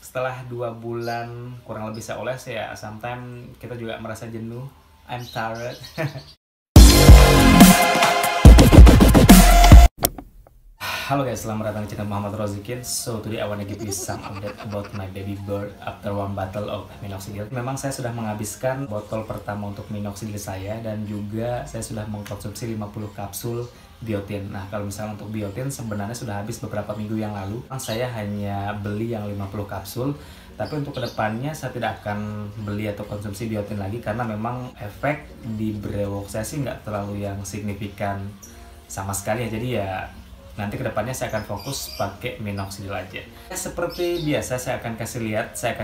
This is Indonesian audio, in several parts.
Setelah 2 bulan kurang lebih saya oles ya, sometimes kita juga merasa jenuh. I'm tired. Halo guys, selamat datang di channel Muhammad Rozikin. So today I wanna give you some update about my baby bird after one bottle of minoxidil. Memang saya sudah menghabiskan botol pertama untuk minoxidil saya, dan juga saya sudah mengkonsumsi 50 kapsul biotin. Nah, kalau misalnya untuk biotin sebenarnya sudah habis beberapa minggu yang lalu. Saya hanya beli yang 50 kapsul. Tapi untuk kedepannya saya tidak akan beli atau konsumsi biotin lagi, karena memang efek di brewok saya sih nggak terlalu yang signifikan sama sekali ya. Jadi ya nanti kedepannya saya akan fokus pakai minoxidil aja. Seperti biasa saya akan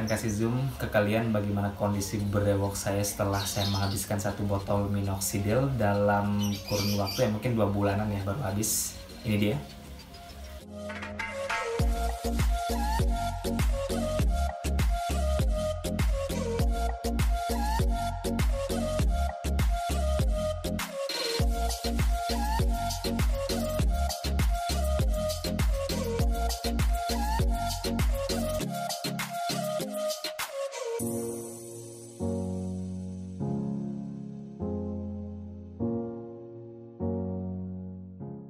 kasih zoom ke kalian bagaimana kondisi brewok saya setelah saya menghabiskan 1 botol minoxidil dalam kurun waktu yang mungkin 2 bulanan ya, baru habis. Ini dia.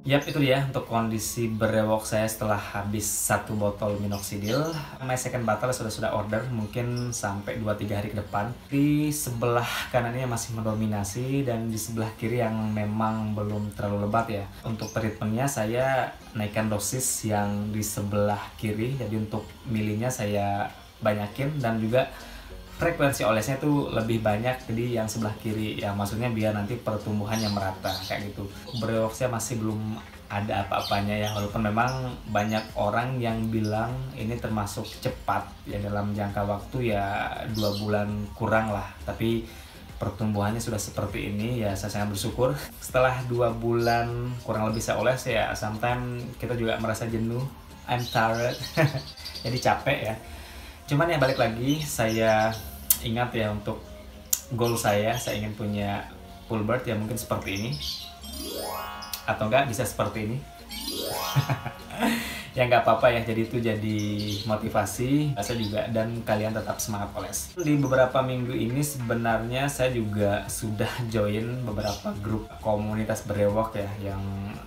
Yap, itu dia untuk kondisi brewok saya setelah habis 1 botol minoxidil. My second bottle sudah order, mungkin sampai 2-3 hari ke depan. Di sebelah kanannya masih mendominasi, dan di sebelah kiri yang memang belum terlalu lebat ya. Untuk treatmentnya saya naikkan dosis yang di sebelah kiri, jadi untuk milinya saya banyakin, dan juga frekuensi olesnya tuh lebih banyak jadi yang sebelah kiri ya, maksudnya biar nanti pertumbuhannya merata kayak gitu. Brewok saya masih belum ada apa-apanya ya, walaupun memang banyak orang yang bilang ini termasuk cepat ya, dalam jangka waktu ya 2 bulan kurang lah, tapi pertumbuhannya sudah seperti ini ya, saya sangat bersyukur. Setelah 2 bulan kurang lebih saya oles ya, sometimes kita juga merasa jenuh. I'm tired. Jadi capek ya. Cuman ya balik lagi, saya ingat ya untuk goal saya ingin punya full bird ya, mungkin seperti ini. Atau enggak bisa seperti ini. Ya nggak apa-apa ya, jadi itu jadi motivasi saya juga, dan kalian tetap semangat oles. Di beberapa minggu ini sebenarnya saya juga sudah join beberapa grup komunitas brewok ya yang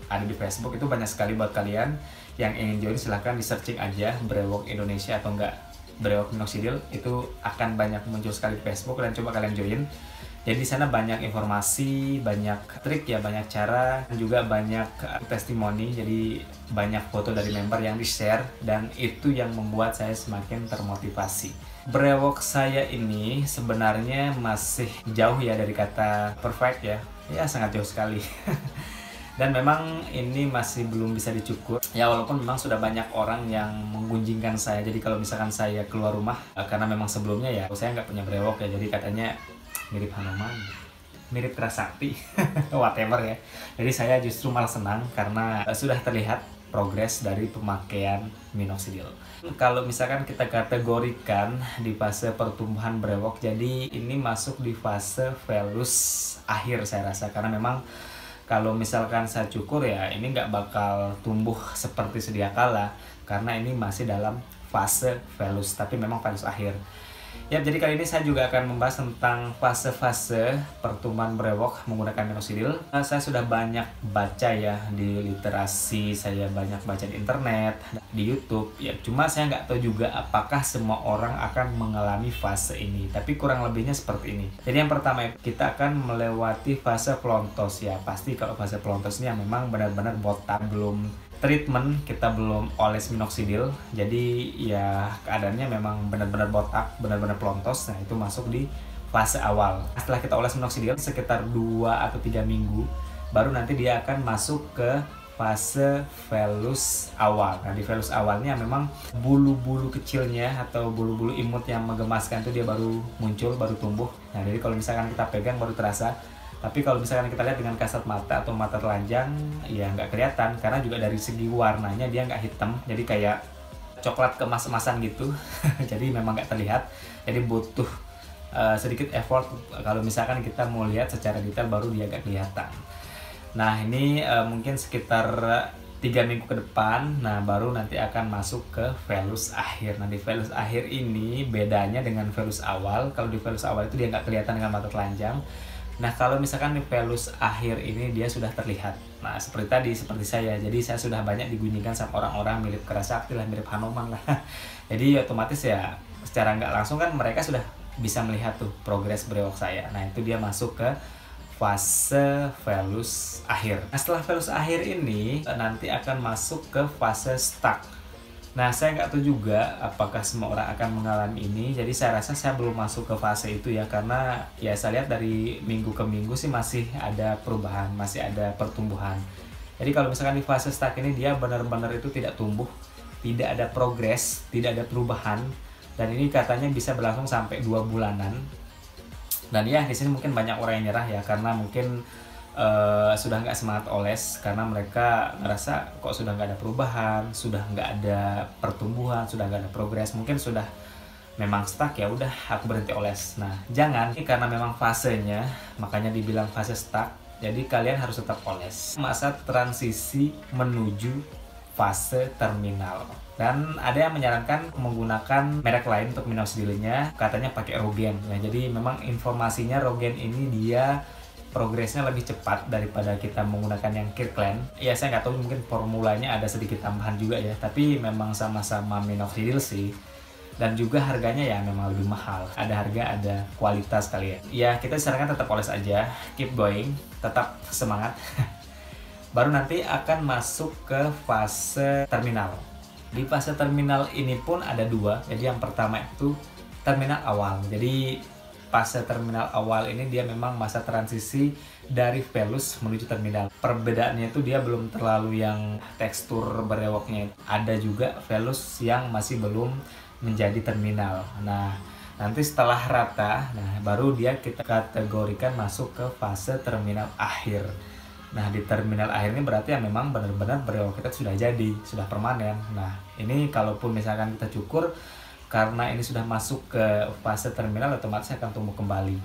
ada di Facebook. Itu banyak sekali. Buat kalian yang ingin join silahkan di searching aja brewok Indonesia atau enggak brewok minoxidil, itu akan banyak muncul sekali di Facebook, dan coba kalian join. Jadi di sana banyak informasi, banyak trik ya, banyak cara, dan juga banyak testimoni. Jadi banyak foto dari member yang di-share, dan itu yang membuat saya semakin termotivasi. Brewok saya ini sebenarnya masih jauh ya dari kata perfect ya. Ya sangat jauh sekali. Dan memang ini masih belum bisa dicukur ya, walaupun memang sudah banyak orang yang menggunjingkan saya. Jadi kalau misalkan saya keluar rumah, karena memang sebelumnya ya saya nggak punya brewok ya, jadi katanya mirip Hanuman, mirip Kerasakti, whatever ya. Jadi saya justru malah senang karena sudah terlihat progres dari pemakaian minoxidil. Kalau misalkan kita kategorikan di fase pertumbuhan brewok, jadi ini masuk di fase velus akhir saya rasa, karena memang kalau misalkan saya cukur ya ini nggak bakal tumbuh seperti sedia kala, karena ini masih dalam fase velus, tapi memang velus akhir. Ya, jadi kali ini saya juga akan membahas tentang fase-fase pertumbuhan brewok menggunakan minoxidil. Saya sudah banyak baca ya di literasi, saya banyak baca di internet, di YouTube ya. Cuma saya nggak tahu juga apakah semua orang akan mengalami fase ini, tapi kurang lebihnya seperti ini. Jadi yang pertama kita akan melewati fase pelontos ya. Pasti kalau fase pelontos ini yang memang benar-benar botak, belum treatment, kita belum oles minoxidil, jadi ya keadaannya memang benar-benar botak, benar-benar pelontos. Nah itu masuk di fase awal. Setelah kita oles minoxidil sekitar 2 atau 3 minggu, baru nanti dia akan masuk ke fase velus awal. Nah di velus awalnya memang bulu-bulu kecilnya atau bulu-bulu imut yang menggemaskan itu dia baru muncul, baru tumbuh. Nah jadi kalau misalkan kita pegang baru terasa. Tapi kalau misalkan kita lihat dengan kasat mata atau mata telanjang ya nggak kelihatan, karena juga dari segi warnanya dia nggak hitam, jadi kayak coklat kemas-emasan gitu. Jadi memang nggak terlihat, jadi butuh sedikit effort kalau misalkan kita mau lihat secara detail, baru dia nggak kelihatan. Nah ini mungkin sekitar 3 minggu ke depan, nah baru nanti akan masuk ke velus akhir. Nah di velus akhir ini bedanya dengan velus awal. Kalau di velus awal itu dia nggak kelihatan dengan mata telanjang. Nah kalau misalkan di velus akhir ini dia sudah terlihat. Nah seperti tadi, seperti saya. Jadi saya sudah banyak digunjingkan sama orang-orang mirip Kerasakti lah, mirip Hanuman lah. Jadi otomatis ya secara nggak langsung kan mereka sudah bisa melihat tuh progres brewok saya. Nah itu dia masuk ke fase velus akhir. Nah setelah velus akhir ini nanti akan masuk ke fase stuck. Nah saya nggak tahu juga apakah semua orang akan mengalami ini. Jadi saya rasa saya belum masuk ke fase itu ya, karena ya saya lihat dari minggu ke minggu sih masih ada perubahan, masih ada pertumbuhan. Jadi kalau misalkan di fase stuck ini dia benar-benar itu tidak tumbuh, tidak ada progres, tidak ada perubahan, dan ini katanya bisa berlangsung sampai 2 bulanan. Dan ya di sini mungkin banyak orang yang nyerah ya, karena mungkin sudah nggak semangat oles, karena mereka ngerasa kok sudah nggak ada perubahan, sudah nggak ada pertumbuhan, sudah nggak ada progres, mungkin sudah memang stuck, ya udah aku berhenti oles. Nah jangan, ini karena memang fasenya makanya dibilang fase stuck, jadi kalian harus tetap oles. Masa transisi menuju fase terminal. Dan ada yang menyarankan menggunakan merek lain untuk minoxidilnya, katanya pakai Rogaine. Ya, jadi memang informasinya Rogaine ini dia progresnya lebih cepat daripada kita menggunakan yang Kirkland. Ya saya nggak tahu, mungkin formulanya ada sedikit tambahan juga ya, tapi memang sama-sama minoxidil sih. Dan juga harganya ya memang lebih mahal. Ada harga, ada kualitas kali ya. Ya kita disarankan tetap oles aja, keep going, tetap semangat. Baru nanti akan masuk ke fase terminal. Di fase terminal ini pun ada 2. Jadi yang pertama itu terminal awal. Jadi fase terminal awal ini dia memang masa transisi dari velus menuju terminal. Perbedaannya itu dia belum terlalu yang tekstur berewoknya. Ada juga velus yang masih belum menjadi terminal. Nah nanti setelah rata, nah baru dia kita kategorikan masuk ke fase terminal akhir. Nah di terminal akhir ini berarti ya memang benar-benar brewok kita sudah jadi, sudah permanen. Nah ini kalaupun misalkan kita cukur, karena ini sudah masuk ke fase terminal, otomatis akan tumbuh kembali.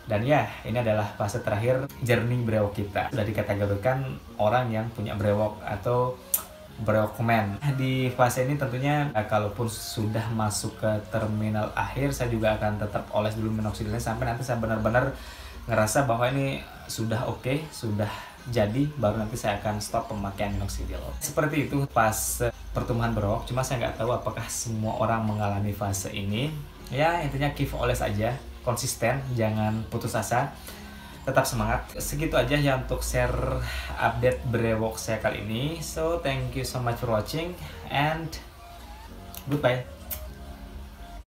Dan ya ini adalah fase terakhir journey brewok kita. Sudah dikategorikan orang yang punya brewok atau brewok man. Di fase ini tentunya kalaupun sudah masuk ke terminal akhir, saya juga akan tetap oles dulu minoxidilnya sampai nanti saya benar-benar ngerasa bahwa ini sudah oke, sudah jadi, baru nanti saya akan stop pemakaian minoxidil. Seperti itu fase pertumbuhan brewok. Cuma saya nggak tahu apakah semua orang mengalami fase ini. Ya intinya keep oles aja, konsisten, jangan putus asa, tetap semangat. Segitu aja ya untuk share update brewok saya kali ini. So thank you so much for watching and goodbye.